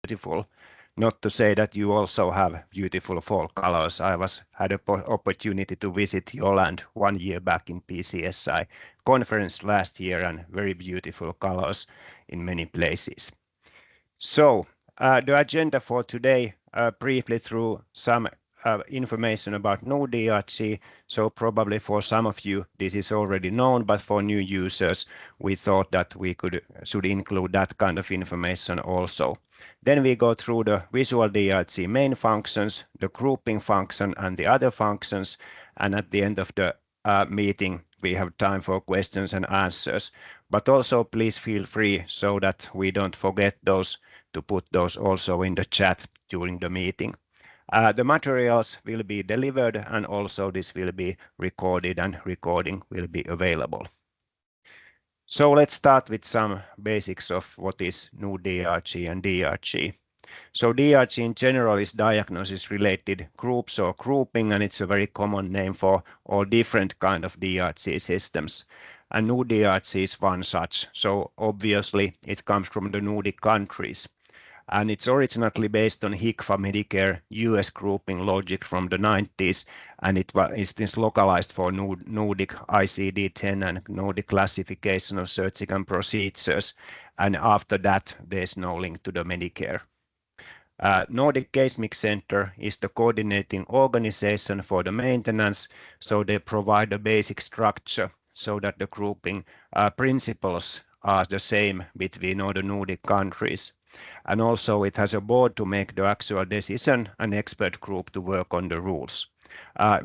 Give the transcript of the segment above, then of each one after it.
beautiful. Not to say that you also have beautiful fall colors. I had an opportunity to visit Holland 1 year back in PCSI conference last year, and very beautiful colors in many places. So the agenda for today, briefly through some information about nóvember. So probably for some of you this is already known, but for new users we thought that we should include that kind of information also. Then we go through the VisualDRG main functions, the grouping function and the other functions, and at the end of the meeting we have time for questions and answers. But also please feel free, so that we don't forget those, to put those also in the chat during the meeting. The materials will be delivered, and also this will be recorded, and recording will be available. So let's start with some basics of what is nóvember and DRG. So DRG in general is diagnosis-related groups or grouping, and it's a very common name for all different kind of DRG systems. And nóvember is one such. So obviously it comes from the Nordic countries. And it's originally based on HCFA Medicare US grouping logic from the 90s, and it's been localized for Nordic ICD-10 and Nordic classification of surgical procedures, and after that there's no link to the Medicare. Nordic Case Mix Center is the coordinating organization for the maintenance, so they provide a basic structure so that the grouping principles are the same between all the Nordic countries. And also it has a board to make the actual decision, an expert group to work on the rules.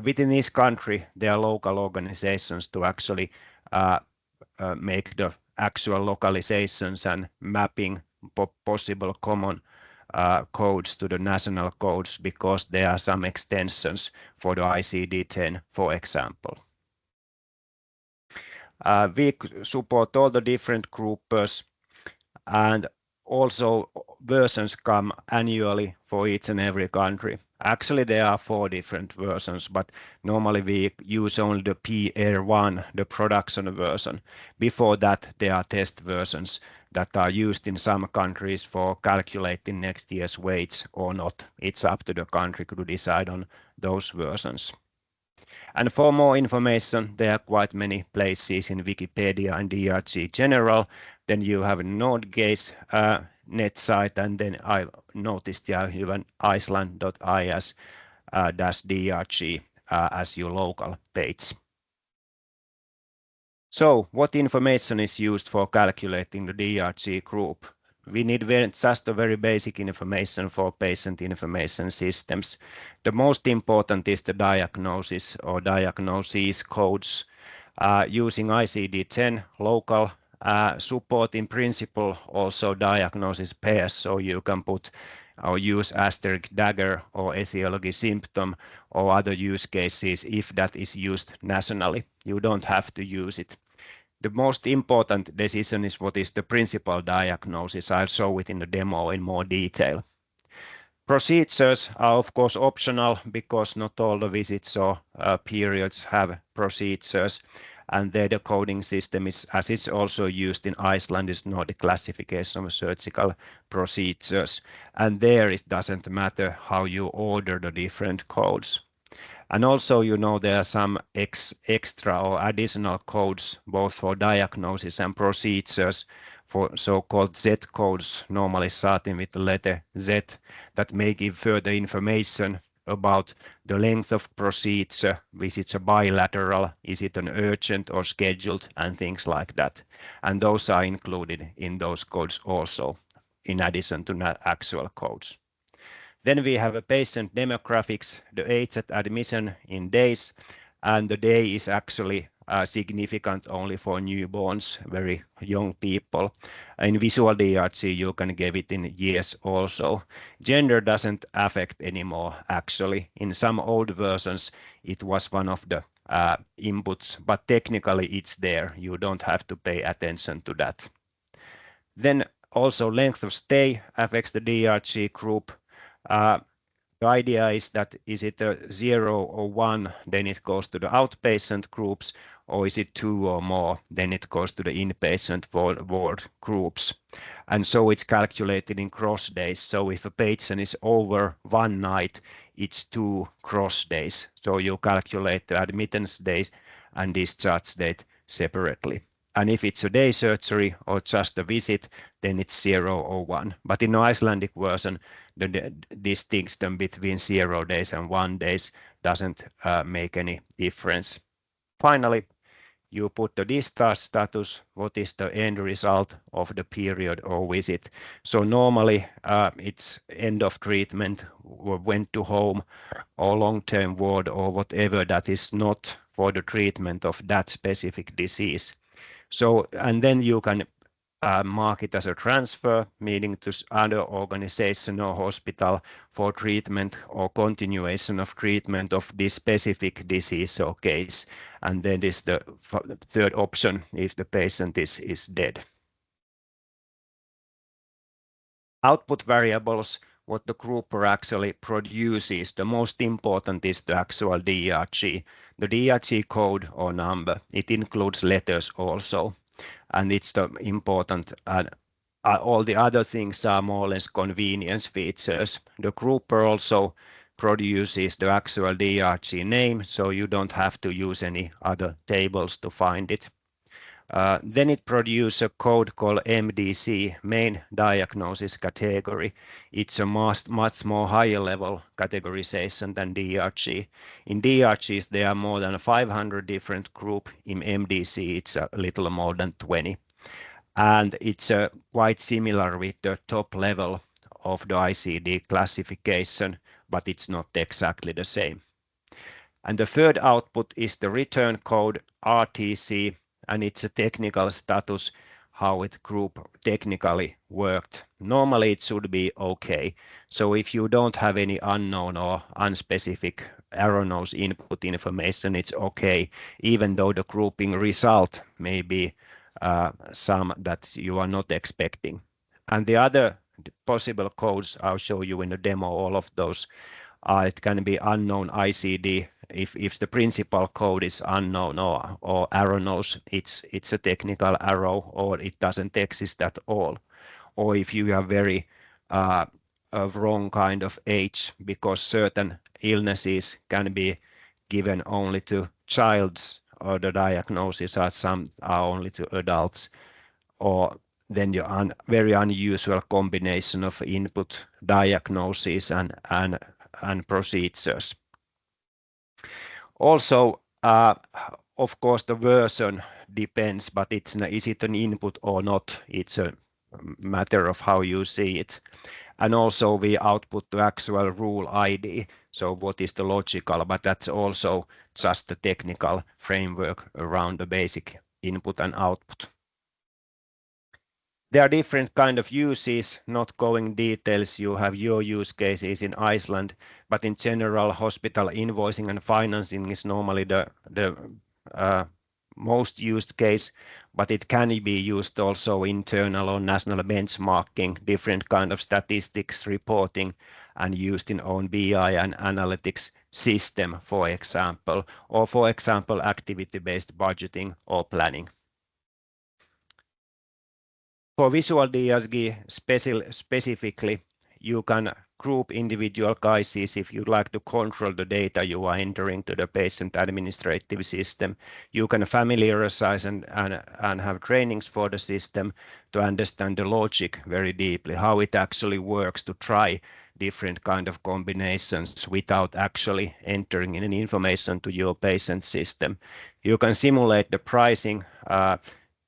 Within each country there are local organizations to actually make the actual localizations and mapping possible common codes to the national codes, because there are some extensions for the ICD-10, for example. We support all the different groupers, and also versions come annually for each and every country. Actually there are 4 different versions, but normally we use only the PR1, the production version. Before that there are test versions that are used in some countries for calculating next year's weights or not. It's up to the country to decide on those versions. And for more information, there are quite many places in Wikipedia and DRG general. Then you have Nordcase net site, and then I noticed you have an Iceland.is-DRG as your local page. So what information is used for calculating the DRG group? We need just a very basic information for patient information systems. The most important is the diagnosis or diagnosis codes. Using ICD-10 local support in principle also diagnosis pairs, so you can put or use asterisk dagger or etiology symptom or other use cases if that is used nationally. You don't have to use it. The most important decision is what is the principal diagnosis. I'll show it in the demo in more detail. Procedures are of course optional, because not all the visits or periods have procedures, and there the coding system is, as it's also used in Iceland, is Nordic classification of surgical procedures, and there it doesn't matter how you order the different codes. And also, you know, there are some extra or additional codes both for diagnosis and procedures, for so-called Z codes, normally starting with the letter Z, that may give further information about the length of procedure, is it a bilateral, is it an urgent or scheduled, and things like that. And those are included in those codes also, in addition to actual codes. Then we have a patient demographics, the age at admission in days, and the day is actually significant only for newborns, very young people. In VisualDRG you can give it in years also. Gender doesn't affect anymore actually. In some old versions it was one of the inputs, but technically it's there. You don't have to pay attention to that. Then also length of stay affects the DRG group. The idea is that is it a 0 or 1, then it goes to the outpatient groups, or is it 2 or more, then it goes to the inpatient ward groups. And so it's calculated in cross days. So if a patient is over 1 night, it's 2 cross days. So you calculate the admittance days and discharge date separately. And if it's a day surgery or just a visit, then it's 0 or 1. But in the Icelandic version, the distinction between 0 days and 1 days doesn't make any difference. Finally, you put the discharge status, what is the end result of the period or visit. So normally it's end of treatment, or went to home, or long-term ward, or whatever that is not for the treatment of that specific disease. So, and then you can mark it as a transfer, meaning to other organization or hospital for treatment or continuation of treatment of this specific disease or case. And then is the third option if the patient is dead. Output variables, what the grouper actually produces, the most important is the actual DRG. The DRG code or number, it includes letters also. And it's the important, all the other things are more or less convenience features. The grouper also produces the actual DRG name, so you don't have to use any other tables to find it. Then it produces a code called MDC, main diagnosis category. It's a much more higher level categorization than DRG. In DRGs, there are more than 500 different groups. In MDC, it's a little more than 20. And it's quite similar with the top level of the ICD classification, but it's not exactly the same. And the third output is the return code RTC, and it's a technical status, how it group technically worked. Normally it should be okay. So if you don't have any unknown or unspecific erroneous input information, it's okay, even though the grouping result may be some that you are not expecting. And the other possible codes, I'll show you in the demo, all of those. It can be unknown ICD. If the principal code is unknown or erroneous, it's a technical error or it doesn't exist at all. Or if you have very wrong kind of age, because certain illnesses can be given only to childs, or the diagnosis are only to adults, or then you very unusual combination of input diagnosis and procedures. Also, of course, the version depends, but is it an input or not? It's a matter of how you see it. And also we output the actual rule ID. So what is the logical, but that's also just the technical framework around the basic input and output. There are different kind of uses, not going details. You have your use cases in Iceland, but in general, hospital invoicing and financing is normally the most used case, but it can be used also internal or national benchmarking, different kind of statistics reporting, and used in own BI and analytics system, for example, or for example, activity-based budgeting or planning. For VisualDRG specifically, you can group individual cases if you like to control the data you are entering to the patient administrative system. You can familiarize and have trainings for the system to understand the logic very deeply, how it actually works to try different kind of combinations without actually entering in information to your patient system. You can simulate the pricing.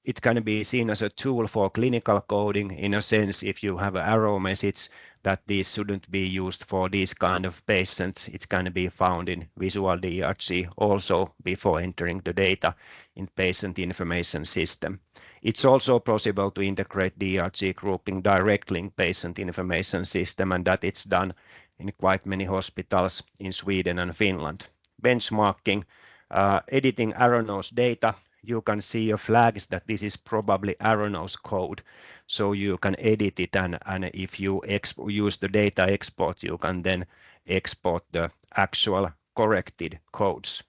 It can be seen as a tool for clinical coding in a sense. If you have an error message that these shouldn't be used for these kind of patients, it can be found in VisualDRG also before entering the data in patient information system. It's also possible to integrate DRG grouping directly in patient information system, and that it's done in quite many hospitals in Sweden and Finland. Benchmarking, editing erroneous data. You can see a flags that this is probably erroneous code, so you can edit it, and if you use the data export, you can then export the actual corrected codes.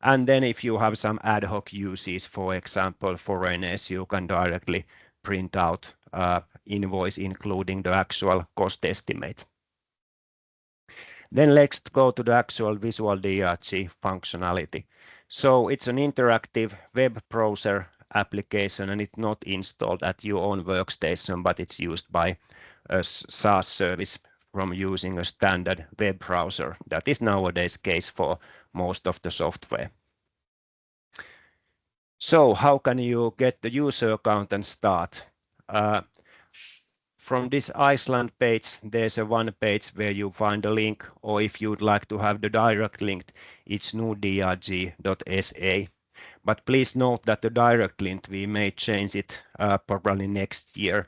And then if you have some ad hoc uses, for example, foreigners, you can directly print out invoice including the actual cost estimate. Then let's go to the actual VisualDRG functionality. So it's an interactive web browser application, and it's not installed at your own workstation, but it's used by a SaaS service from using a standard web browser. That is nowadays case for most of the software. So how can you get the user account and start? From this Iceland page, there's a one page where you find a link, or if you'd like to have the direct link, it's nóvember.sa. But please note that the direct link, we may change it probably next year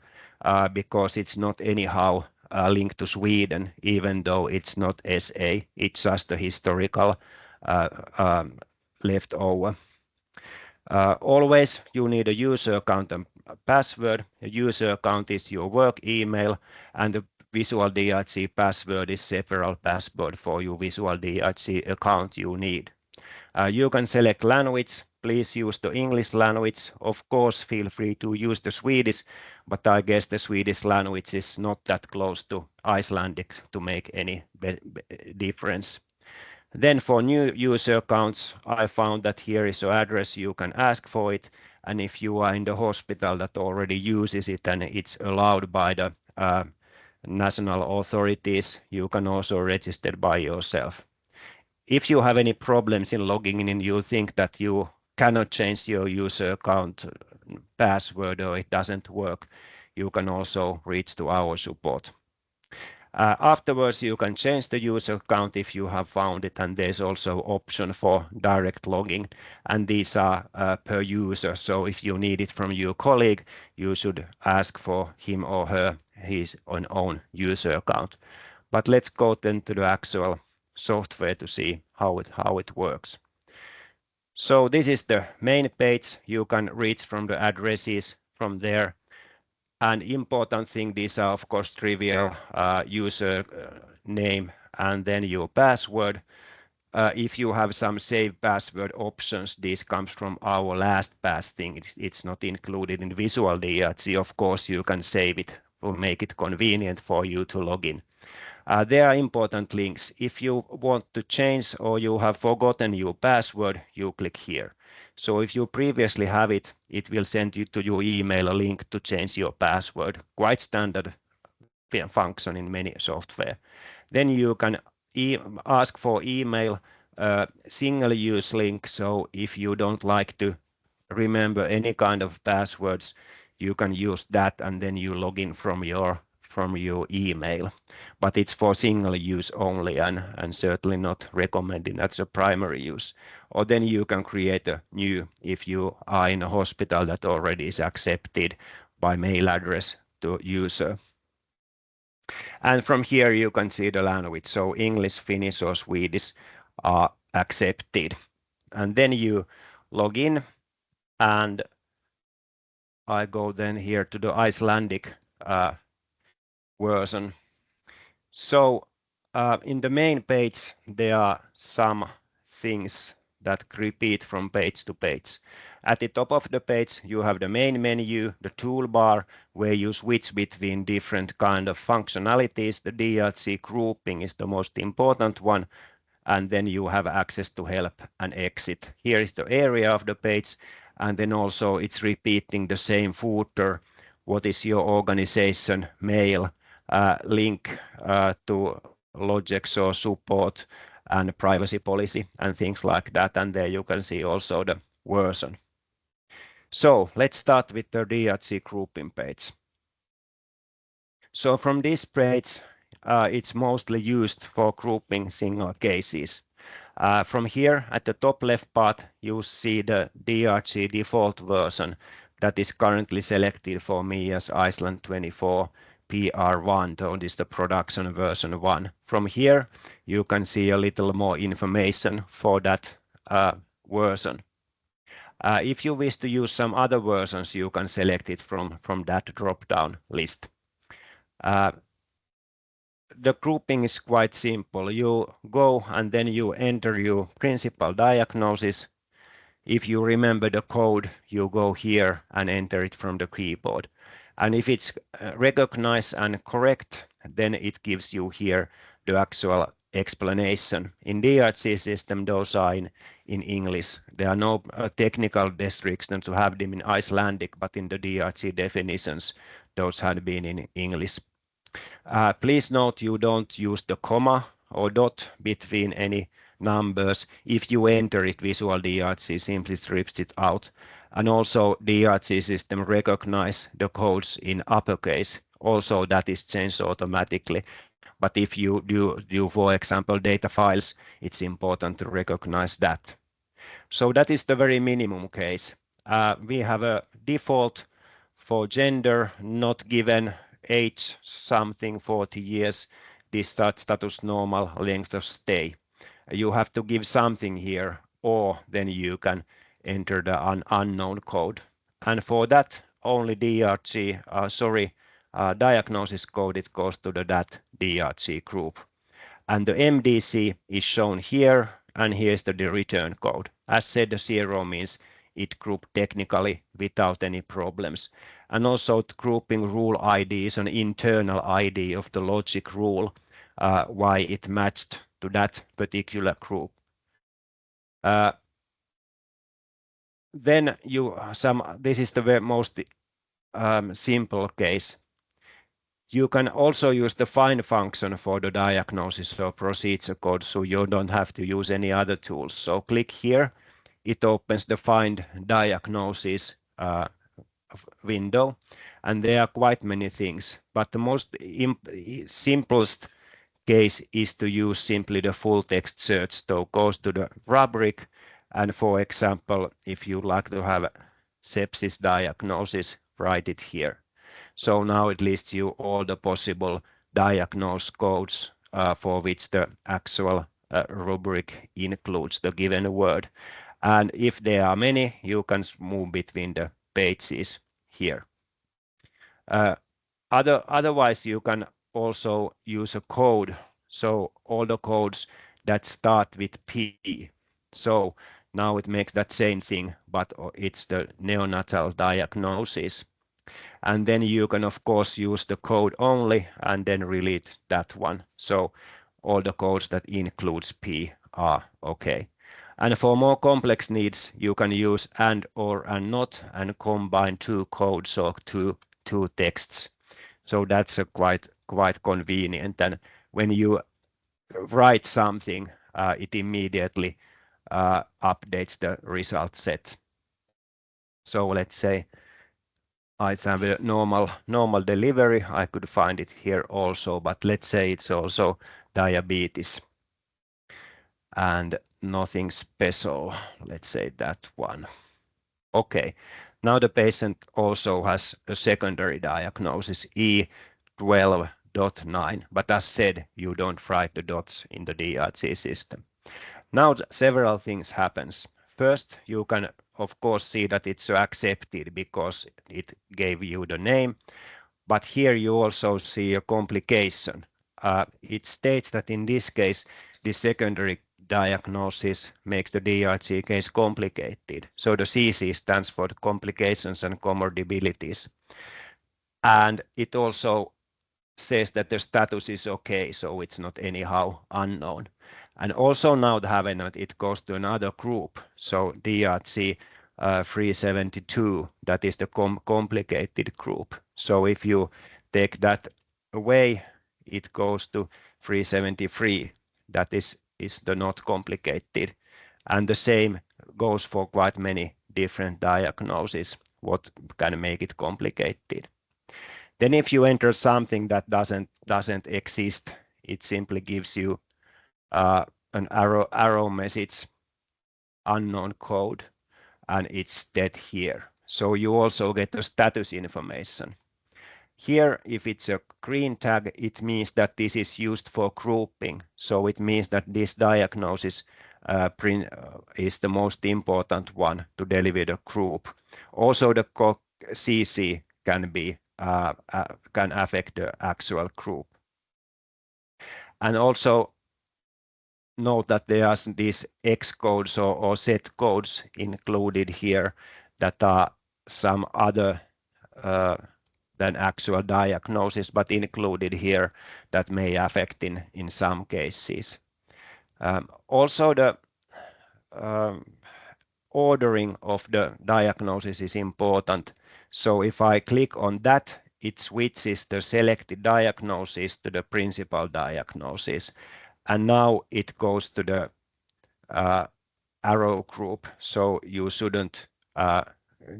because it's not anyhow a link to Sweden, even though it's not SA. It's just a historical leftover. Always you need a user account and password. A user account is your work email, and the VisualDRG password is several password for your VisualDRG account you need. You can select language. Please use the English language. Of course, feel free to use the Swedish, but I guess the Swedish language is not that close to Icelandic to make any difference. Then for new user accounts, I found that here is an address, you can ask for it. And if you are in the hospital that already uses it and it's allowed by the national authorities, you can also register by yourself. If you have any problems in logging in and you think that you cannot change your user account password or it doesn't work, you can also reach to our support. Afterwards, you can change the user account if you have found it, and there's also option for direct logging, and these are per user. So if you need it from your colleague, you should ask for him or her his own user account. But let's go then to the actual software to see how it works. So this is the main page. You can reach from the addresses from there. And important thing, these are of course trivial user name and then your password. If you have some save password options, this comes from our LastPass thing. It's not included in VisualDRG. Of course, you can save it or make it convenient for you to log in. There are important links. If you want to change or you have forgotten your password, you click here. So if you previously have it, it will send you to your email a link to change your password. Quite standard function in many software. Then you can ask for email single-use link. So if you don't like to remember any kind of passwords, you can use that and then you log in from your email. But it's for single use only and certainly not recommended as a primary use. Or then you can create a new if you are in a hospital that already is accepted by mail address to user. And from here you can see the language. So English, Finnish or Swedish are accepted. And then you log in and I go then here to the Icelandic version. So in the main page, there are some things that repeat from page to page. At the top of the page, you have the main menu, the toolbar, where you switch between different kind of functionalities. The DRG grouping is the most important one. And then you have access to help and exit. Here is the area of the page. And then also it's repeating the same footer. What is your organization, mail, link to logics or support and privacy policy and things like that. And there you can see also the version. So let's start with the DRG grouping page. So from this page, it's mostly used for grouping single cases. From here at the top left part, you see the DRG default version that is currently selected for me as Iceland 24 PR1, so this is the production version 1. From here, you can see a little more information for that version. If you wish to use some other versions, you can select it from that drop-down list. the grouping is quite simple. You go and then you enter your principal diagnosis. If you remember the code, you go here and enter it from the keyboard. And if it's recognized and correct, then it gives you here the actual explanation. In DRG system, those are in English. There are no technical restrictions to have them in Icelandic, but in the DRG definitions, those had been in English. Please note you don't use the comma or dot between any numbers. If you enter it, VisualDRG simply strips it out. And also DRG system recognize the codes in uppercase. Also that is changed automatically. But if you do, for example, data files, it's important to recognize that. So that is the very minimum case. We have a default for gender not given, age something 40 years, discharge status normal, length of stay. You have to give something here, or then you can enter the unknown code. And for that, only DRG, diagnosis code, it goes to that DRG group. And the MDC is shown here, and here's the return code. As said, the 0 means it grouped technically without any problems. And also grouping rule ID is an internal ID of the logic rule, why it matched to that particular group. Then this is the most simple case. You can also use the find function for the diagnosis or procedure code, so you don't have to use any other tools. So click here, it opens the find diagnosis window, and there are quite many things, but the most simplest case is to use simply the full text search. So goes to the rubric, and for example, if you like to have sepsis diagnosis, write it here. So now it lists you all the possible diagnose codes for which the actual rubric includes the given word. And if there are many, you can move between the pages here. Otherwise, you can also use a code. So all the codes that start with P. So now it makes that same thing, but it's the neonatal diagnosis. And then you can, of course, use the code only and then delete that one. So all the codes that includes P are okay. And for more complex needs, you can use and, or, and not, and combine two codes or two texts. So that's a quite convenient. And when you write something, it immediately updates the result set. So let's say I have a normal delivery. I could find it here also, but let's say it's also diabetes and nothing special. Let's say that one. Okay, now the patient also has a secondary diagnosis, E12.9, but as said, you don't write the dots in the DRG system. Now several things happens. First, you can of course see that it's accepted because it gave you the name, but here you also see a complication. It states that in this case, the secondary diagnosis makes the DRG case complicated. So the CC stands for the complications and comorbidities. And it also says that the status is okay, so it's not anyhow unknown. And also now having it goes to another group, so DRG 372, that is the complicated group. So if you take that away, it goes to 373, that is the not complicated. And the same goes for quite many different diagnoses, what can make it complicated. Then if you enter something that doesn't exist, it simply gives you an arrow message, unknown code, and it's dead here. So you also get the status information. Here, if it's a green tag, it means that this is used for grouping. So it means that this diagnosis is the most important one to deliver the group. Also, the CC can affect the actual group. And also note that there are these X codes or Z codes included here that are some other than actual diagnosis, but included here that may affect in some cases. Also, the ordering of the diagnosis is important. So if I click on that, it switches the selected diagnosis to the principal diagnosis. And now it goes to the arrow group. So you shouldn't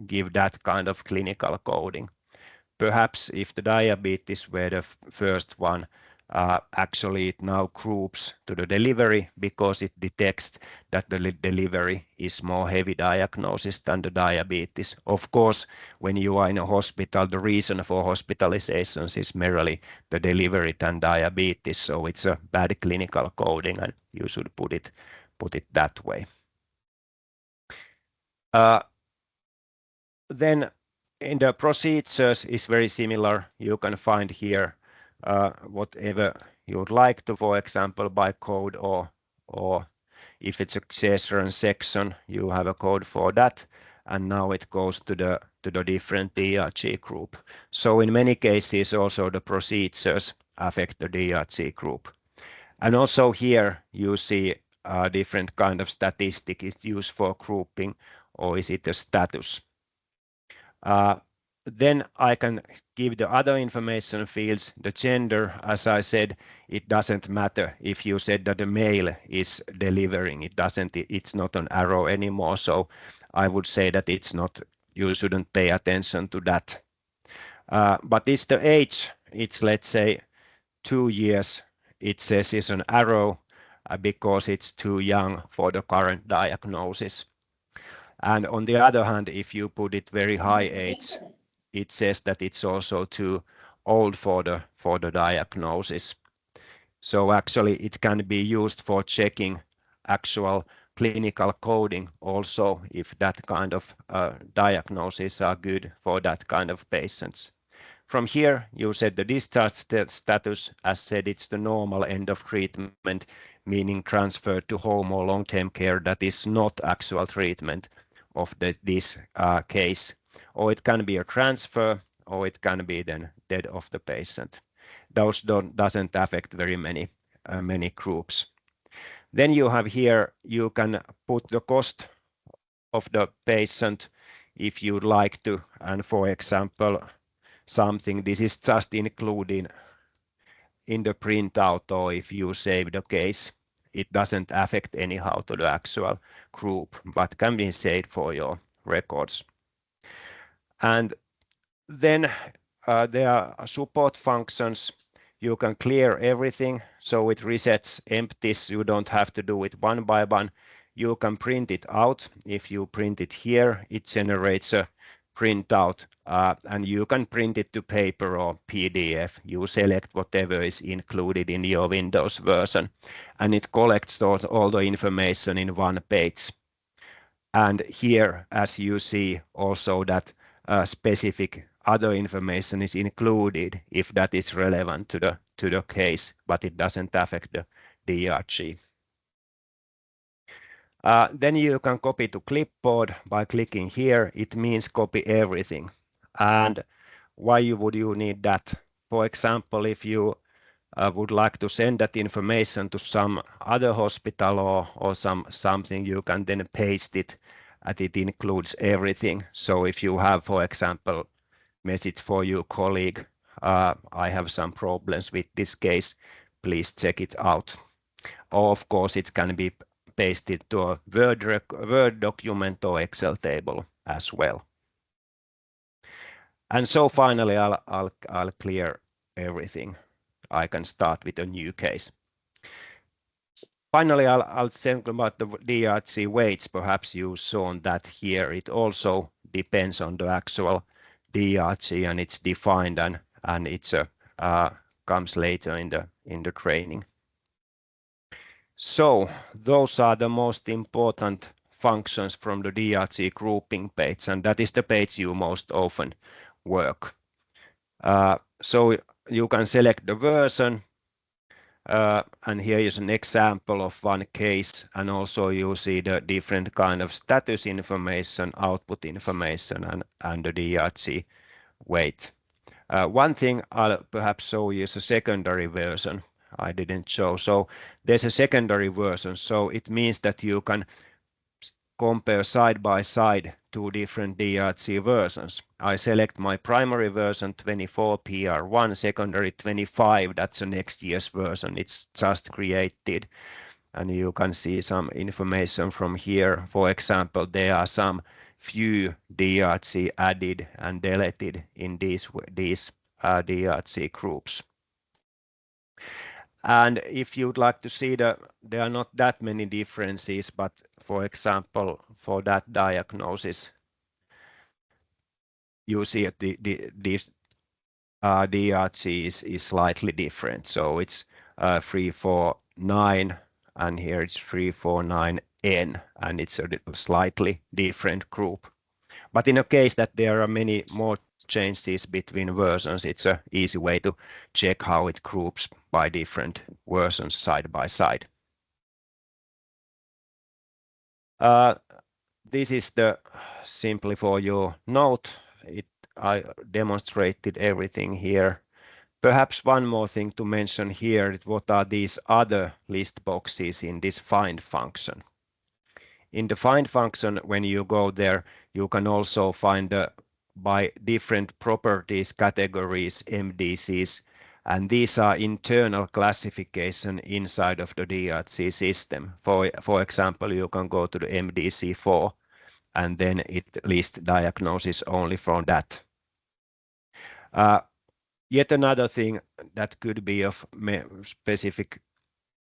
give that kind of clinical coding. Perhaps if the diabetes were the first one, actually it now groups to the delivery because it detects that the delivery is more heavy diagnosis than the diabetes. Of course, when you are in a hospital, the reason for hospitalizations is merely the delivery than diabetes. So it's a bad clinical coding and you should put it that way. Then in the procedures is very similar. You can find here whatever you would like to, for example, by code, or if it's a cesarean section, you have a code for that. And now it goes to the different DRG group. So in many cases, also the procedures affect the DRG group. And also here you see different kind of statistic is used for grouping, or is it a status? Then I can give the other information fields, the gender. As I said, it doesn't matter if you said that the male is delivering. It's not an arrow anymore. So I would say that you shouldn't pay attention to that. But it's the age. It's, let's say, 2 years. It says it's an arrow because it's too young for the current diagnosis. And on the other hand, if you put it very high age, it says that it's also too old for the diagnosis. So actually it can be used for checking actual clinical coding also, if that kind of diagnoses are good for that kind of patients. From here, you set the discharge status. As said, it's the normal end of treatment, meaning transferred to home or long-term care that is not actual treatment of this case. Or it can be a transfer, or it can be then death of the patient. Those doesn't affect very many groups. Then you have here, you can put the cost of the patient if you'd like to, and for example, this is just including in the printout, or if you save the case, it doesn't affect anyhow to the actual group, but can be saved for your records. And then there are support functions. You can clear everything, so it resets empties. You don't have to do it one by one. You can print it out. If you print it here, it generates a printout, and you can print it to paper or PDF. You select whatever is included in your Windows version, and it collects all the information in one page. And here, as you see, also that specific other information is included if that is relevant to the case, but it doesn't affect the DRG. Then you can copy to clipboard by clicking here. It means copy everything. And why would you need that? For example, if you would like to send that information to some other hospital or something, you can then paste it, and it includes everything. So if you have, for example, message for your colleague, I have some problems with this case, please check it out. Or of course it can be pasted to a Word document or Excel table as well. And so finally I'll clear everything. I can start with a new case. Finally, I'll think about the DRG weights. Perhaps you saw that here. It also depends on the actual DRG, and it's defined, and it's comes later in the training. So those are the most important functions from the DRG grouping page, and that is the page you most often work. So you can select the version, And here is an example of one case, and also you see the different kind of status information, output information, and the DRG weight. One thing I'll perhaps show you is a secondary version I didn't show. So there's a secondary version, so it means that you can compare side by side two different DRG versions. I select my primary version 24 PR1, secondary 25, that's the next year's version, it's just created. And you can see some information from here. For example, there are some few DRG added and deleted in these DRG groups. And if you'd like to see there are not that many differences, but for example, for that diagnosis, you see that this DRG is slightly different. So it's 349, and here it's 349N, and it's a slightly different group. But in a case that there are many more changes between versions, it's an easy way to check how it groups by different versions side by side. This is the simply for your note. I demonstrated everything here. Perhaps one more thing to mention here, what are these other list boxes in this find function. In the find function, when you go there, you can also find by different properties categories MDCs, and these are internal classification inside of the DRG system. For example, you can go to the MDC4 and then it lists diagnosis only from that. Yet another thing that could be of specific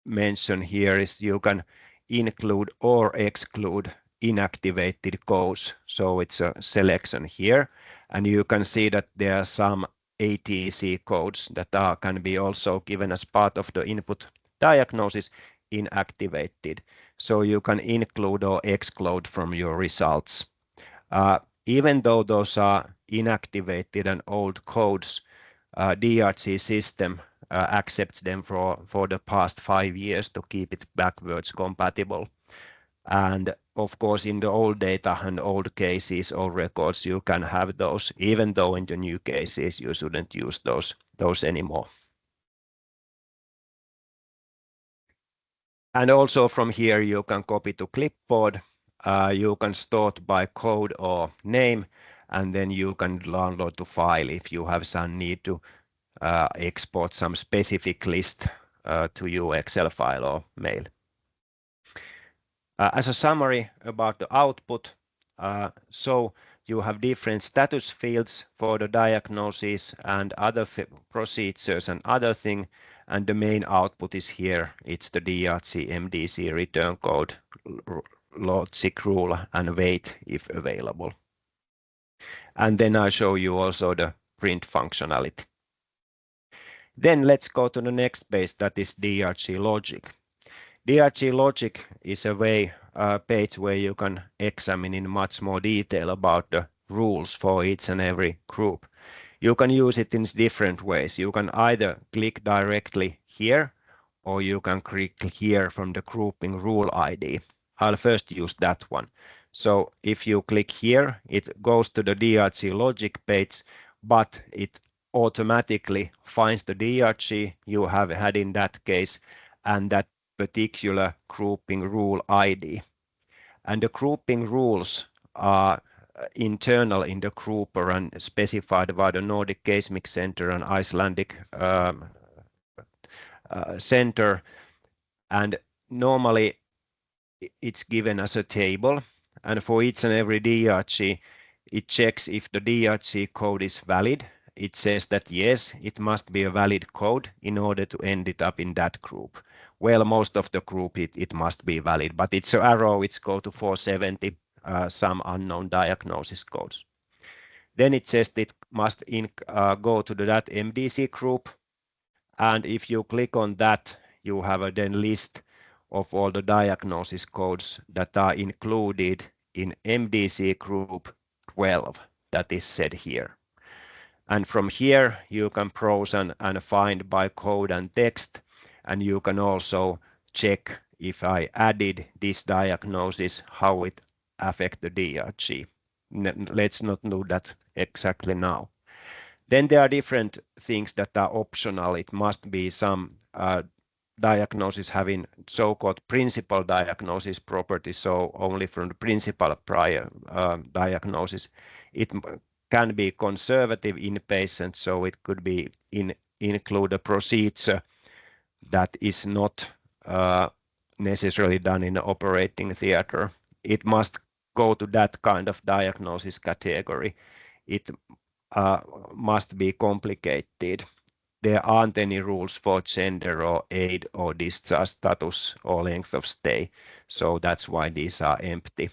mention here is you can include or exclude inactivated codes. So it's a selection here, and you can see that there are some ATC codes that can be also given as part of the input diagnosis inactivated. So you can include or exclude from your results. Even though those are inactivated and old codes, DRG system accepts them for the past 5 years to keep it backwards compatible. And of course, in the old data and old cases or records, you can have those, even though in the new cases, you shouldn't use those anymore. And also from here, you can copy to clipboard. You can sort by code or name, and then you can download the file if you have some need to export some specific list to your Excel file or mail. As a summary about the output, so you have different status fields for the diagnosis and other procedures and other things, and the main output is here. It's the DRG MDC return code, logic rule, and weight if available. And then I show you also the print functionality. Then let's go to the next page, that is DRG logic. DRG logic is a page where you can examine in much more detail about the rules for each and every group. You can use it in different ways. You can either click directly here, or you can click here from the grouping rule ID. I'll first use that one. So if you click here, it goes to the DRG logic page, but it automatically finds the DRG you have had in that case and that particular grouping rule ID. And the grouping rules are internal in the grouper and specified by the Nordic Case Mix Center and Icelandic Center. And normally it's given as a table. And for each and every DRG, it checks if the DRG code is valid. It says that yes, it must be a valid code in order to end it up in that group. Well, most of the group, it must be valid, but it's an arrow, it's go to 470, some unknown diagnosis codes. Then it says that it must go to that MDC group. And if you click on that, you have a then list of all the diagnosis codes that are included in MDC group 12 that is said here. And from here, you can browse and find by code and text. And you can also check if I added this diagnosis, how it affects the DRG. Let's not do that exactly now. Then there are different things that are optional. It must be some diagnosis having so-called principal diagnosis property, so only from the principal prior diagnosis. It can be conservative inpatient, so it could be include a procedure that is not necessarily done in the operating theater. It must go to that kind of diagnosis category. It must be complicated. There aren't any rules for gender or age or discharge status or length of stay, so that's why these are empty.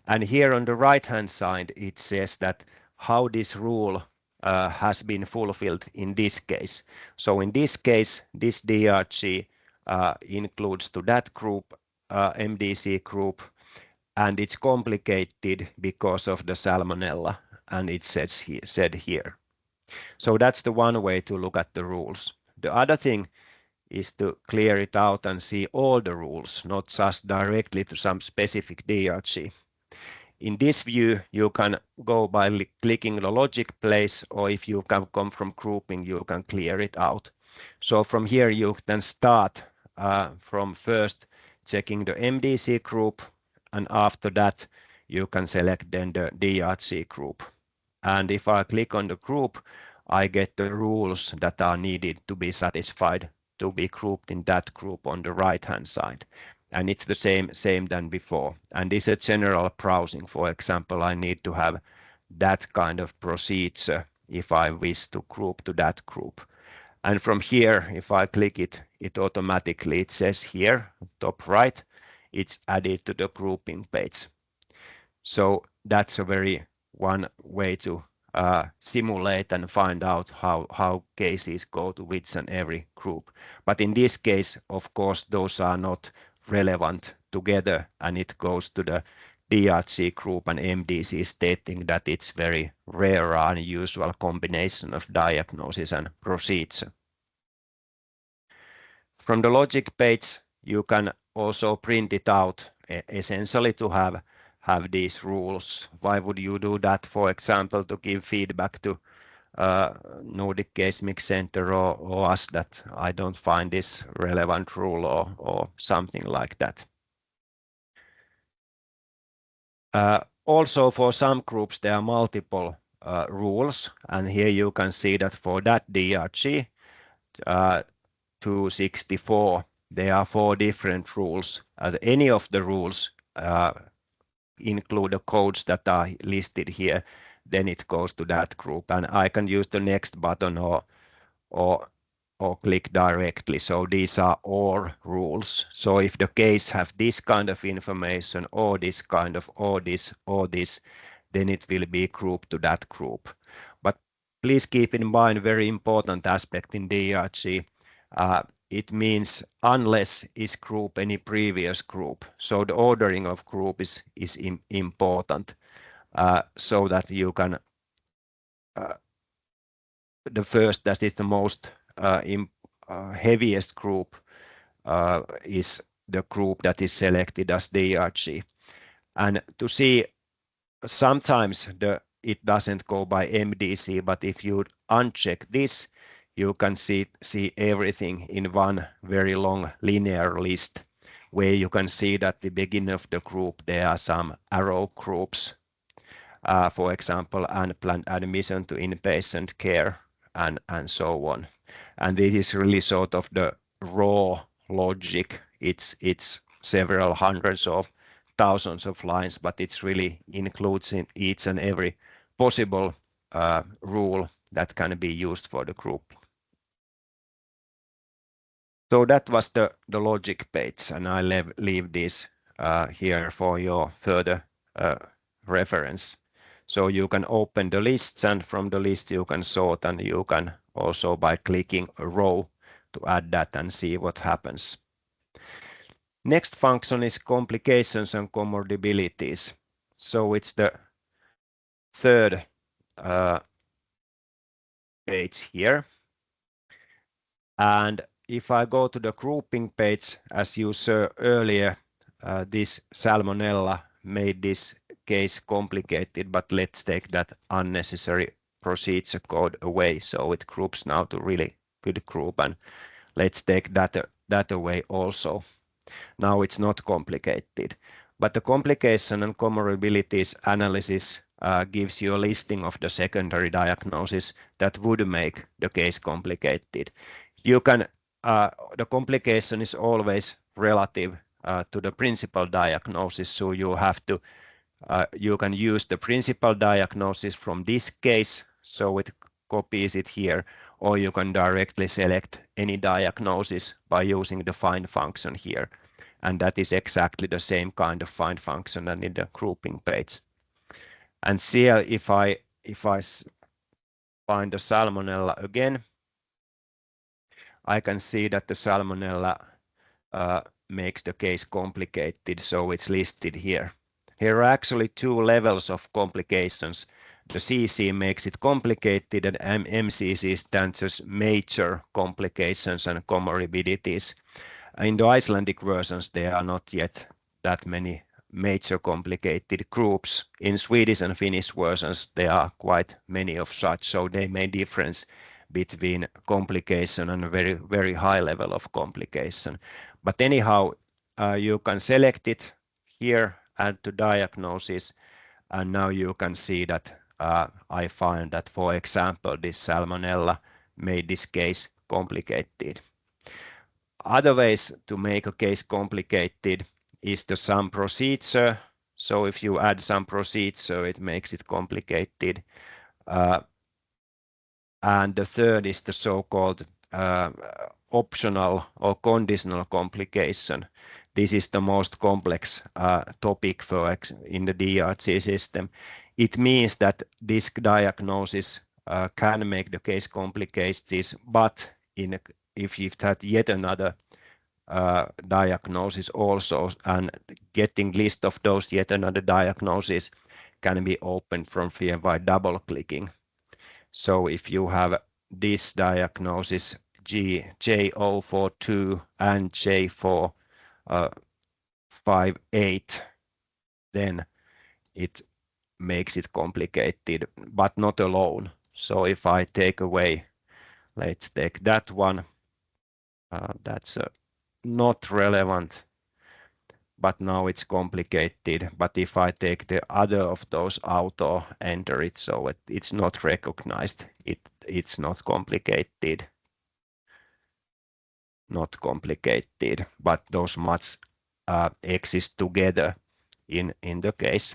And here on the right-hand side, it says that how this rule has been fulfilled in this case. So in this case, this DRG includes to that group, MDC group, and it's complicated because of the salmonella, and it said here. So that's the one way to look at the rules. The other thing is to clear it out and see all the rules, not just directly to some specific DRG. In this view, you can go by clicking the logic place, or if you can come from grouping, you can clear it out. So from here, you then start from first checking the MDC group, and after that, you can select then the DRG group. And if I click on the group, I get the rules that are needed to be satisfied to be grouped in that group on the right-hand side. And it's the same than before. And this is a general browsing. For example, I need to have that kind of procedure if I wish to group to that group. And from here, if I click it, it automatically, it says here, top right, it's added to the grouping page. So that's a very one way to simulate and find out how cases go to which and every group. But in this case, of course, those are not relevant together, and it goes to the DRG group and MDC, stating that it's very rare and unusual combination of diagnosis and procedure. From the logic page, you can also print it out essentially to have these rules. Why would you do that? For example, to give feedback to Nordic Case Mix Center or us that I don't find this relevant rule or something like that. Also, for some groups, there are multiple rules, and here you can see that for that DRG 264, there are 4 different rules. Any of the rules include the codes that are listed here, then it goes to that group, and I can use the next button or click directly. So these are all rules. So if the case have this kind of information or this kind of or this, then it will be grouped to that group. But please keep in mind very important aspect in DRG. It means unless is group any previous group. So the ordering of group is important so that you can the first, that is the most heaviest group, is the group that is selected as DRG. And to see, sometimes it doesn't go by MDC, but if you uncheck this, you can see everything in one very long linear list, where you can see that at the beginning of the group there are some arrow groups, for example, unplanned admission to inpatient care, and so on. And this is really sort of the raw logic. It's several hundreds of thousands of lines, but it's really includes in each and every possible rule that can be used for the group. So that was the logic page, and I leave this here for your further reference. So you can open the lists, and from the list you can sort, and you can also by clicking a row to add that and see what happens. Next function is complications and comorbidities. So it's the third page here. And if I go to the grouping page, as you saw earlier, this salmonella made this case complicated, but let's take that unnecessary procedure code away. So it groups now to really good group, and let's take that away also. Now it's not complicated, but the complication and comorbidities analysis gives you a listing of the secondary diagnosis that would make the case complicated. You can, the complication is always relative to the principal diagnosis, so you have to, you can use the principal diagnosis from this case, so it copies it here, or you can directly select any diagnosis by using the find function here. And that is exactly the same kind of find function than in the grouping page. And see if I find the salmonella again, I can see that the salmonella makes the case complicated, so it's listed here. Here are actually two levels of complications. The CC makes it complicated, and MCC stands as major complications and comorbidities. In the Icelandic versions, there are not yet that many major complicated groups. In Swedish and Finnish versions, there are quite many of such, so they make difference between complication and a very, very high level of complication. But anyhow, you can select it here, add to diagnosis, and now you can see that I find that, for example, this salmonella made this case complicated. Other ways to make a case complicated is the sum procedure. So if you add some procedure, it makes it complicated. And the third is the so-called optional or conditional complication. This is the most complex topic in the DRG system. It means that this diagnosis can make the case complicated, but if you've had yet another diagnosis also, and getting list of those yet another diagnosis can be opened from here by double clicking. So if you have this diagnosis J042 and J458, then it makes it complicated, but not alone. So if I take away, let's take that one, that's not relevant, but now it's complicated. But if I take the other of those out or enter it, so it's not recognized, it's not complicated. Not complicated, but those must exist together in the case.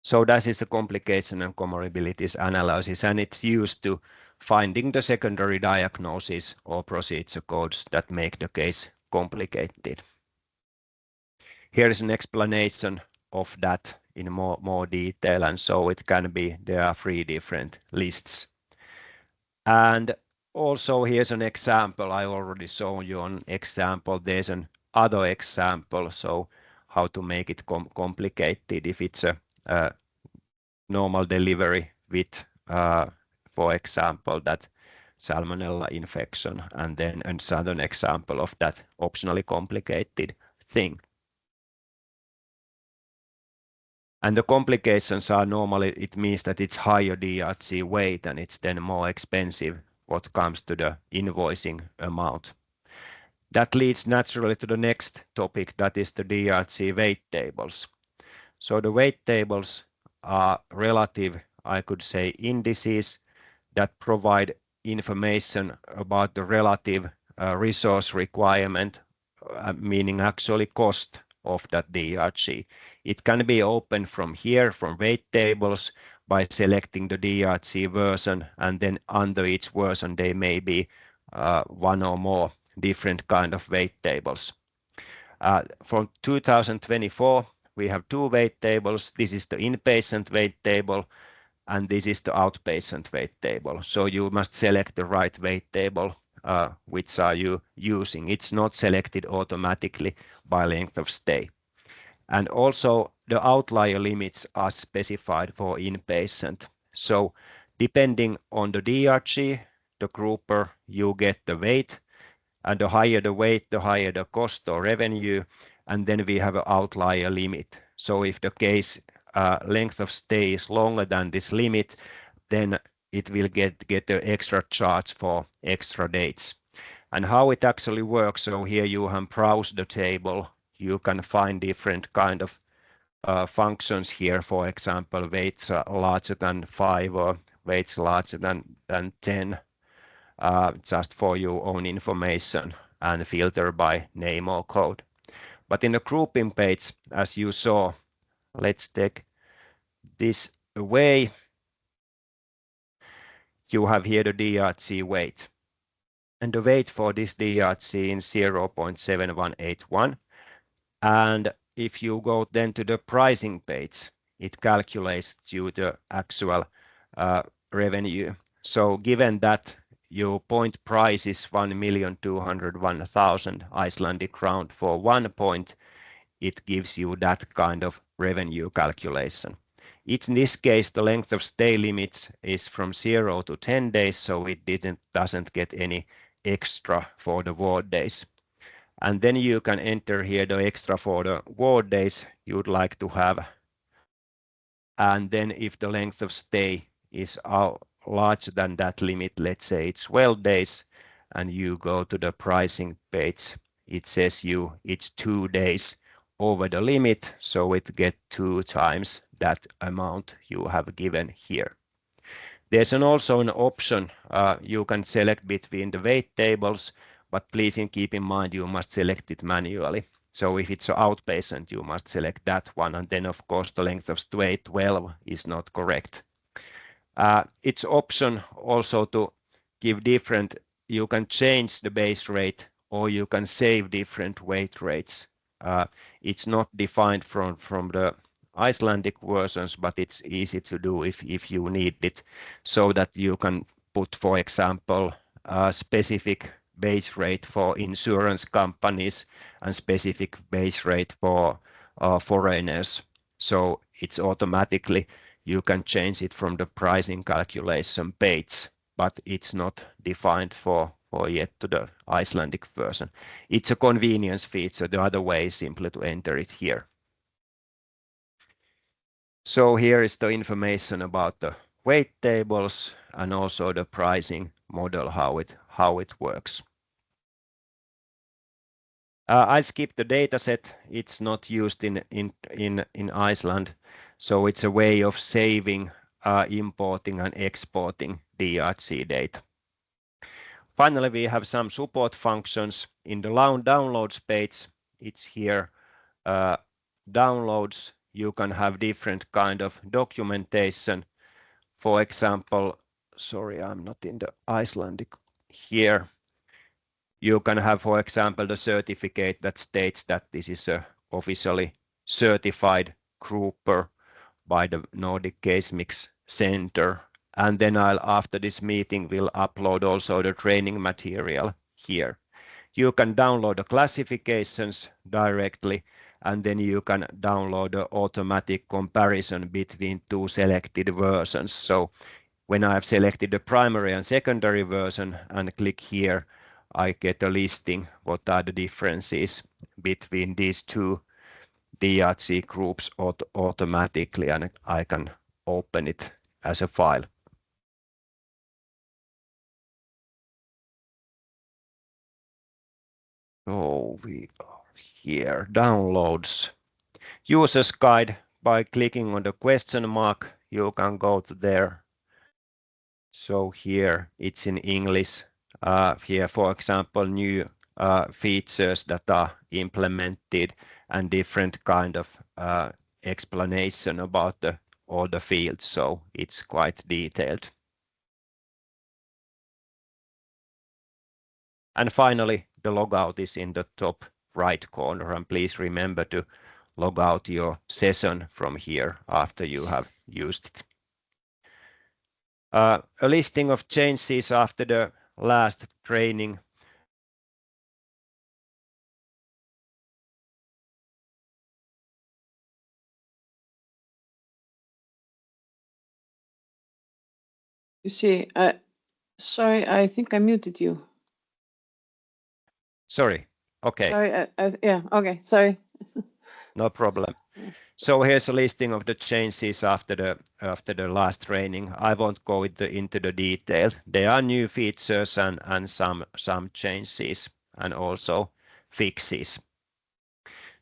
So that is the complication and comorbidities analysis, and it's used to finding the secondary diagnosis or procedure codes that make the case complicated. Here is an explanation of that in more detail, and so it can be, there are 3 different lists. And also here's an example. I already showed you an example. There's an other example, so how to make it complicated if it's a normal delivery with, for example, that salmonella infection, and then another example of that optionally complicated thing. And the complications are normally, it means that it's higher DRG weight and it's then more expensive what comes to the invoicing amount. That leads naturally to the next topic, that is the DRG weight tables. So the weight tables are relative, I could say, indices that provide information about the relative resource requirement, meaning actually cost of that DRG. It can be opened from here, from weight tables, by selecting the DRG version, and then under each version there may be one or more different kind of weight tables. For 2024, we have 2 weight tables. This is the inpatient weight table, and this is the outpatient weight table. So you must select the right weight table, which are you using. It's not selected automatically by length of stay. And also the outlier limits are specified for inpatient. So depending on the DRG, the grouper, you get the weight, and the higher the weight, the higher the cost or revenue, and then we have an outlier limit. So if the case length of stay is longer than this limit, then it will get the extra charge for extra dates. And how it actually works, so here you can browse the table, you can find different kind of functions here, for example, weights larger than 5 or weights larger than 10, just for your own information, and filter by name or code. But in the grouping page, as you saw, let's take this away. You have here the DRG weight. And the weight for this DRG is 0.7181. And if you go then to the pricing page, it calculates you the actual revenue. So given that your point price is 1,201,000 Icelandic crown for 1 point, it gives you that kind of revenue calculation. In this case, the length of stay limits is from 0 to 10 days, so it doesn't get any extra for the ward days. And then you can enter here the extra for the ward days you'd like to have. And then if the length of stay is larger than that limit, let's say it's 12 days, and you go to the pricing page, it says it's 2 days over the limit, so it gets 2 times that amount you have given here. There's also an option, you can select between the weight tables, but please keep in mind you must select it manually. So if it's an outpatient, you must select that one, and then of course the length of stay 12 is not correct. It's option also to give different, you can change the base rate or you can save different weight rates. It's not defined from the Icelandic versions, but it's easy to do if you need it, so that you can put, for example, a specific base rate for insurance companies and specific base rate for foreigners. So it's automatically, you can change it from the pricing calculation page, but it's not defined for yet to the Icelandic version. It's a convenience feature. The other way is simply to enter it here. So here is the information about the weight tables and also the pricing model, how it works. I skipped the data set. It's not used in Iceland, so it's a way of saving, importing and exporting DRG data. Finally, we have some support functions in the downloads page. It's here, downloads. You can have different kind of documentation. For example, sorry, I'm not in the Icelandic here. You can have, for example, the certificate that states that this is a officially certified grouper by the Nordic Case Mix Center. And then after this meeting, we'll upload also the training material here. You can download the classifications directly, and then you can download the automatic comparison between 2 selected versions. So when I've selected the primary and secondary version and click here, I get a listing what are the differences between these 2 DRG groups automatically, and I can open it as a file. So we are here, downloads. User's guide, by clicking on the question mark, you can go to there. So here it's in English. Here, for example, new features that are implemented and different kind of explanation about all the fields. So it's quite detailed. And finally, the logout is in the top right corner. And please remember to log out your session from here after you have used it. A listing of changes after the last training. You see, Sorry, I think I muted you. Sorry. Okay. Sorry, yeah, okay, sorry. No problem. So here's a listing of the changes after the last training. I won't go into the detail. There are new features and some changes and also fixes.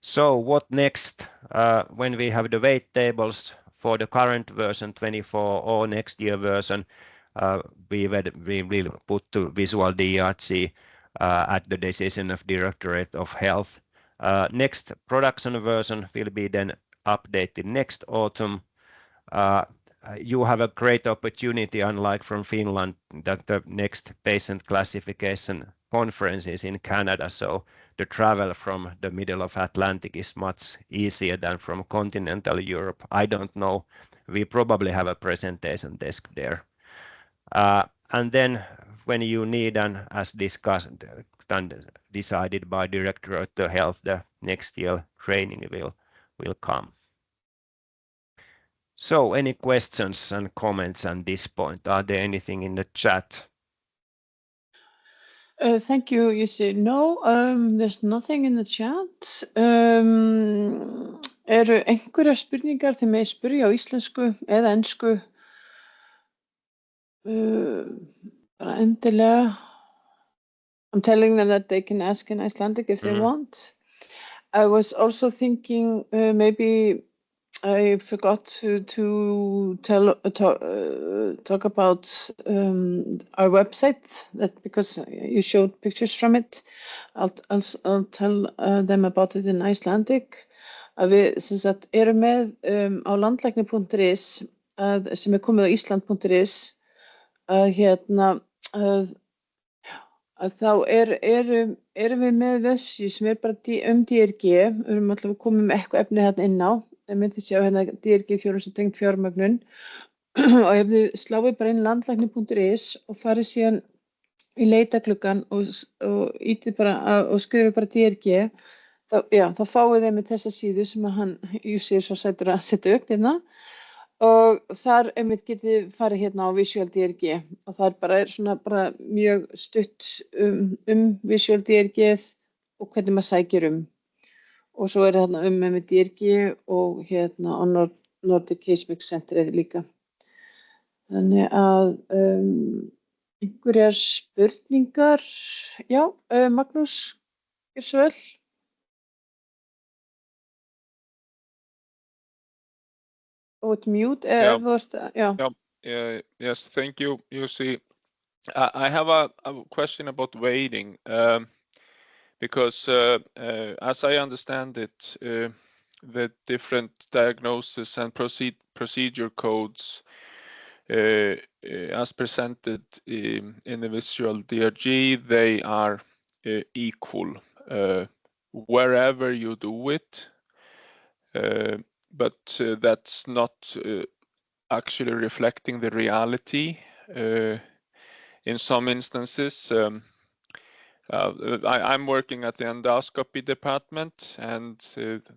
So what next? When we have the weight tables for the current version 24 or next year version, we will put to VisualDRG at the decision of Directorate of Health. Next production version will be then updated next autumn. You have a great opportunity, unlike from Finland, that the next patient classification conference is in Canada, so the travel from the middle of Atlantic is much easier than from continental Europe. I don't know. We probably have a presentation desk there. And then when you need, and as discussed and decided by Directorate of Health, the next year training will come. So any questions and comments at this point? Are there anything in the chat? Thank you, Jussi. No, there's nothing in the chat. Eru einhverjar spurningar þið megið spyrja á íslensku eða ensku? Bara endilega. I'm telling them that they can ask in Icelandic if they want. I was also thinking maybe I forgot to talk about our website, that because you showed pictures from it. I'll tell them about it in Icelandic. Að við sem sagt erum með á landlækni.is sem komið á Ísland.is að þá erum við með vefsíðu sem bara DRG. Við erum alltaf komið með eitthvað efni þarna inn á. Það myndi sjá hérna DRG þjónustu tengd fjármögnun og ef þið sláið bara inn landlækni.is og farið síðan í leitagluggann og ítið bara og skrifið bara DRG, þá fáið þið með þessa síðu sem að Jussi svo sætur að setja upp hérna. Og þar getið þið farið hérna á VisualDRG og það bara svona bara mjög stutt VisualDRG og hvernig maður sækir Og svo þarna með DRG og hérna á Nordic Case Mix Center líka. Þannig að einhverjar spurningar? Já, Magnús, gjörðu svo vel. Mute. Yes, thank you, Jussi. I have a question about waiting, because as I understand it, the different diagnosis and procedure codes as presented in the VisualDRG, they are equal wherever you do it. But that's not actually reflecting the reality. In some instances, I'm working at the endoscopy department, and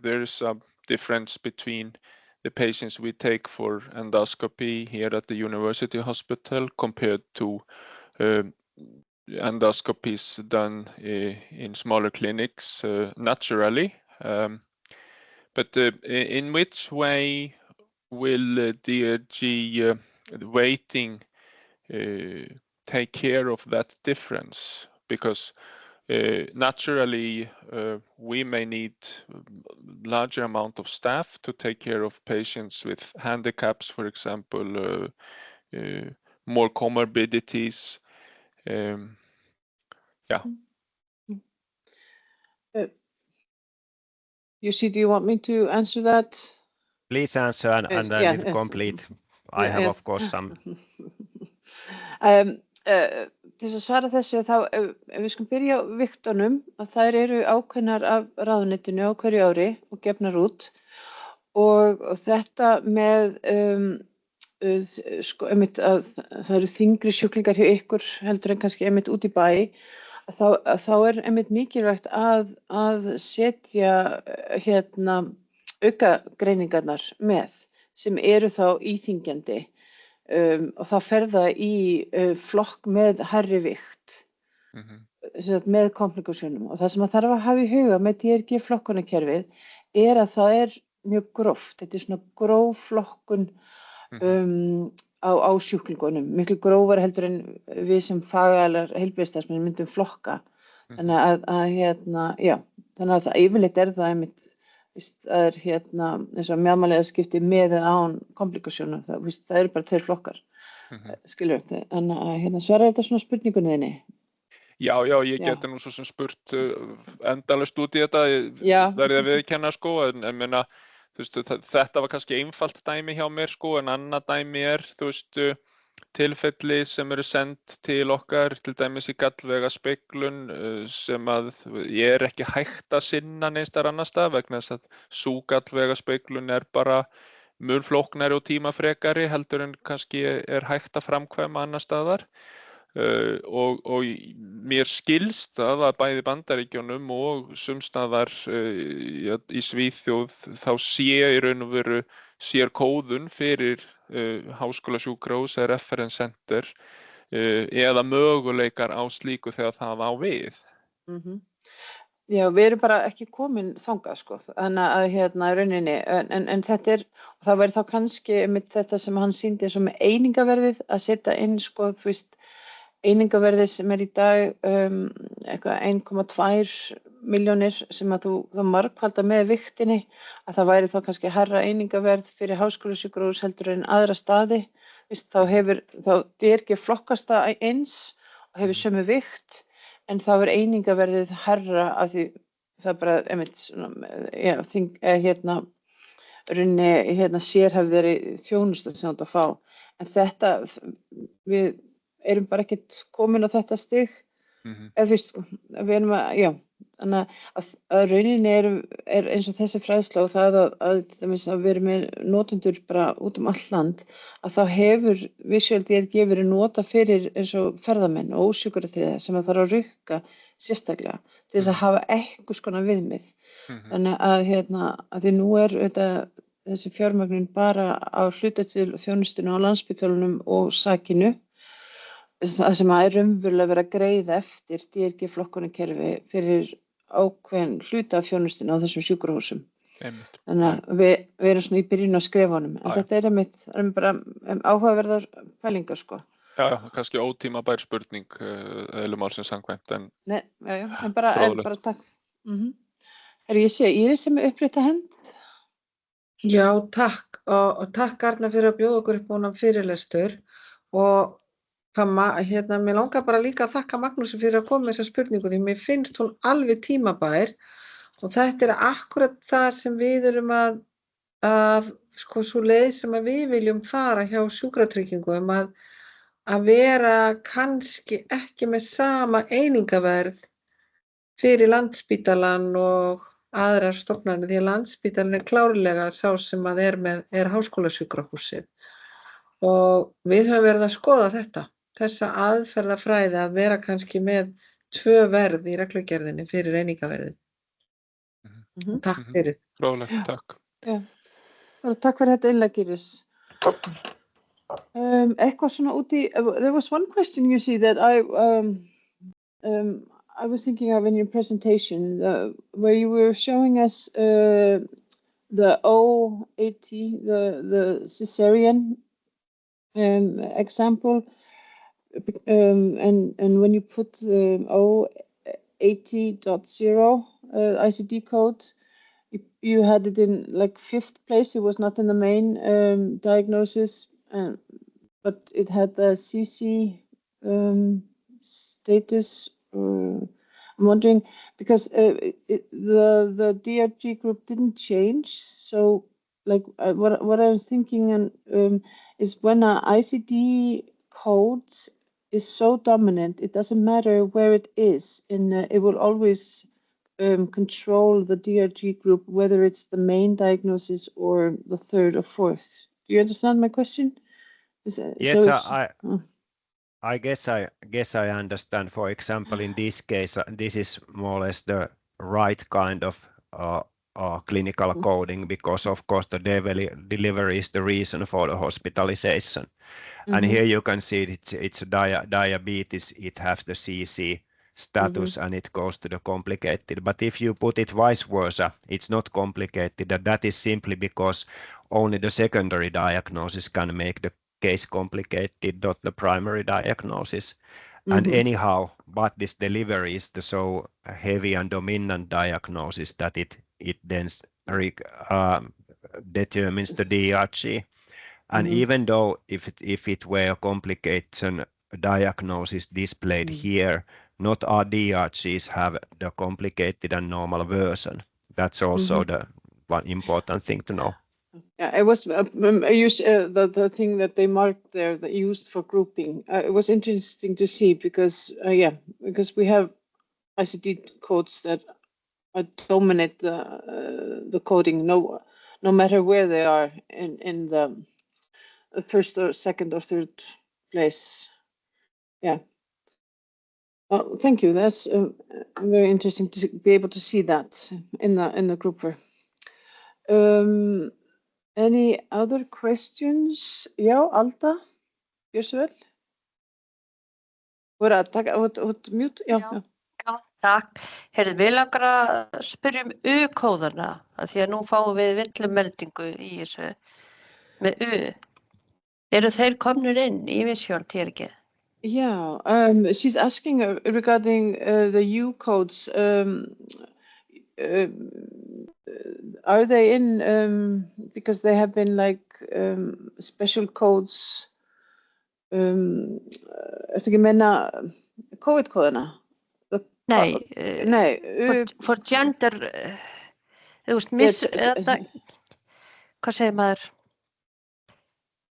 there's a difference between the patients we take for endoscopy here at the university hospital compared to endoscopies done in smaller clinics naturally. But in which way will DRG weighting take care of that difference? Because naturally we may need larger amount of staff to take care of patients with handicaps, for example, more comorbidities. Jussi, do you want me to answer that? Please answer and then if complete. I have of course some. Til að svara þessu þá ef við skulum byrja á vigtunum að þær eru ákveðnar af ráðuneytinu á hverju ári og gefnar út og þetta með sko einmitt að það eru þyngri sjúklingar hjá ykkur heldur en kannski einmitt út í bæ þá einmitt mikilvægt að setja hérna aukagreiningarnar með sem eru þá íþyngjandi og þá fer það í flokk með hærri vikt með komplikasjónum, og það sem að þarf að hafa í huga með DRG flokkunarkerfið að það mjög gróft, þetta svona gróf flokkun á sjúklingunum, miklu grófar heldur en við sem fagaðilar heilbrigðisstarfsmenn myndum flokka. Þannig þannig að það yfirleitt það einmitt, það eins og mjaðmalega skipti með eða án komplikasjónum, það bara 2 flokkar, skilur við. Þannig að svarar þetta svona spurningunni þinni? Já, ég geti nú svo sem spurt endalaust út í þetta, verið að viðurkenna sko, en meina, þetta var kannski einfalt dæmi hjá mér sko, en annað dæmi þú veist, tilfelli sem eru send til okkar, til dæmis í gallvega speglun, sem að ég ekki hægt að sinna neins staðar annars staðar, vegna þess að sú gallvega speglun bara mun flóknari og tímafrekari heldur en kannski hægt að framkvæma annars staðar. Og mér skilst það að bæði Bandaríkjunum og sumstaðar í Svíþjóð þá sé í raun og veru sér kóðun fyrir háskólasjúkrahús eða reference center eða möguleikar á slíku þegar það á við. Já, við erum bara ekki komin þangað sko, þannig að í rauninni, en þetta og það væri þá kannski með þetta sem hann sýndi eins og með einingaverðið að setja inn sko, þú veist, einingaverðið sem í dag eitthvað 1,2 milljónir sem að þú margfaldar með vigtinni, að það væri þá kannski hærra einingaverð fyrir háskólasjúkrahús heldur en aðra staði, þá DRG flokkast það eins og hefur sömu vikt, en þá einingaverðið hærra af því það bara einmitt svona, runni sérhæfðari þjónusta sem þú átt að fá. En þetta, við erum bara ekkert komin á þetta stig, eða þú veist, við erum þannig að rauninni eins og þessi fræðsla og það að við erum með notendur bara út all land, að þá hefur VisualDRG verið nota fyrir eins og ferðamenn og ósjúkratriða sem það þarf að rukka sérstaklega til þess að hafa einhvers konar viðmið. Þannig að því nú þessi fjármögnun bara á hluta til þjónustuna á Landspítalanum og sakinu, það sem raunverulega verið að greiða eftir DRG flokkunarkerfi fyrir ákveðin hluta af þjónustuna á þessum sjúkrahúsum. Þannig að við erum svona í byrjun á skrefunum, en þetta einmitt bara áhugaverðar pælingar sko. Já, kannski ótímabær spurning eðlumálsins samkvæmt, en en bara takk. Ég sé Íris sem upprétta hönd. Já, takk, og takk Arna fyrir að bjóða okkur upp á fyrirlestur, og mér langar bara líka að þakka Magnúsi fyrir að koma með þessa spurningu, því mér finnst hún alveg tímabær, og þetta akkurat það sem við erum að sko, svo leið sem að við viljum fara hjá sjúkratryggingum, að vera kannski ekki með sama einingaverð fyrir Landspítalann og aðrar stofnanir, því að Landspítalinn klárlega sá sem að er háskólasjúkrahúsið, og við höfum verið að skoða þessa aðferðafræði að vera kannski með 2 verð í reglugerðinni fyrir einingaverðið. Takk fyrir. Fróðlegt, takk. Takk fyrir þetta innlegg, Íris. Eitthvað svona út í, there was one question you see that I was thinking of in your presentation, where you were showing us the O80, the cesarean example, and when you put the O80.0 ICD code, you had it in like 5th place. It was not in the main diagnosis, but it had the CC status. I'm wondering because the DRG group didn't change. So, like what I was thinking is when an ICD code is so dominant, it doesn't matter where it is, and it will always control the DRG group, whether it's the main diagnosis or the 3rd or 4th. Do you understand my question? Yes, I guess I understand. For example, in this case, this is more or less the right kind of clinical coding, because of course the delivery is the reason for the hospitalization. And here you can see it's diabetes, it has the CC status and it goes to the complicated. But if you put it vice versa, it's not complicated. That is simply because only the secondary diagnosis can make the case complicated, not the primary diagnosis. And anyhow, but this delivery is the so heavy and dominant diagnosis that it then determines the DRG. And even though if it were a complication diagnosis displayed here, not all DRGs have the complicated and normal version. That's also the one important thing to know. Yeah, it was the thing that they marked there that used for grouping. It was interesting to see because because we have ICD codes that dominate the coding no matter where they are in the first or second or third place. Yeah. Well, thank you. That's very interesting to be able to see that in the grouper. Any other questions? Já, Alda, gjör svo vel. Voru að taka út mute? Já. Já, takk. Heyrðu, við langar að spyrja U-kóðana, af því að nú fáum við villumeldingu í þessu með U. Eru þeir komnir inn í VisualDRG? Yeah, she's asking regarding the U codes. Are they in because they have been like special codes? Ertu ekki meina COVID-kóðana? Nei, Nei. For gender, þú veist, hvað segir maður?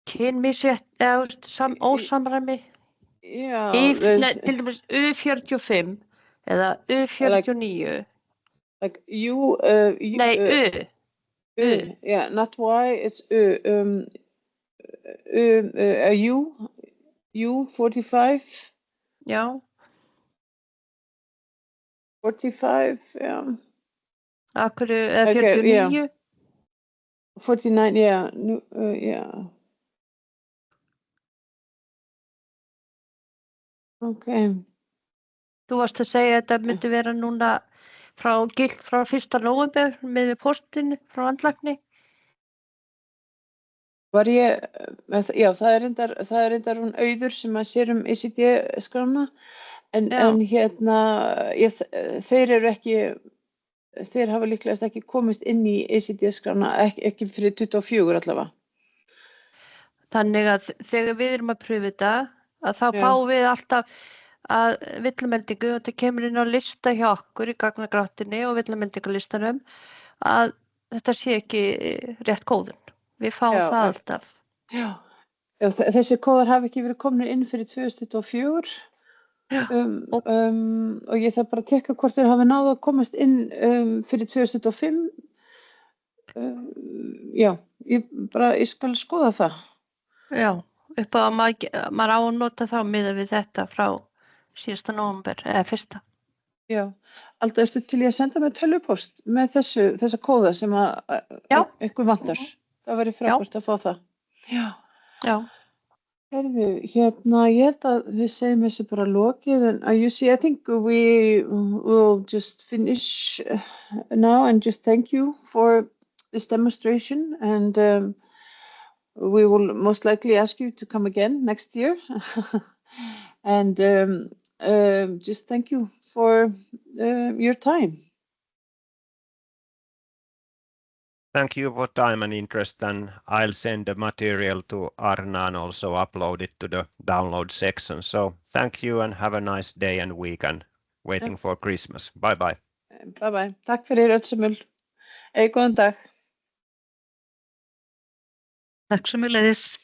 Kynmisrétt, eða ósamræmi? Yeah. Til dæmis U45 eða U49. Like U. Nei, U. Yeah, not Y, it's U. U45. Já. 45, yeah. Akkur, eða 49? Yeah. 49, yeah. Yeah. Okay. Þú varst að segja að þetta myndi vera núna gilt frá 1. nóvember með postinu frá landlækni? Var ég, já, það er reyndar hún Auður sem að sér ICD-skrána, en hérna, þeir eru ekki, þeir hafa líklegast ekki komist inn í ICD-skrána, ekki fyrir 24 allavega. Þannig að þegar við erum að pröfa þetta, að þá fáum við alltaf að villumeldingu, og þetta kemur inn á lista hjá okkur í gagnagráttinni og villumeldingalistanum, að þetta sé ekki rétt kóðun. Við fáum það alltaf. Já, þessi kóðar hafi ekki verið komnir inn fyrir 2024 og ég þarf bara að tekka hvort þeir hafi náð að komast inn fyrir 2025. Já, ég skal skoða það. Já, upp á að maður á að nota þá miðað við þetta frá 1. nóvember, eða 1. Já, Alda, ertu til í að senda mig tölvupóst með þessa kóða sem að ykkur vantar? Það væri frábært að fá það. Já. Herðu, hérna, ég held að við segjum þessu bara lokið, and you see, I think we will just finish now and just thank you for this demonstration, and we will most likely ask you to come again next year. And just thank you for your time. Thank you for time and interest, and I'll send the material to Arna and also upload it to the download section. So thank you and have a nice day and weekend waiting for Christmas. Bye bye. Bye bye. Takk fyrir öll sömul. Góðan dag. Takk sömuleiðis.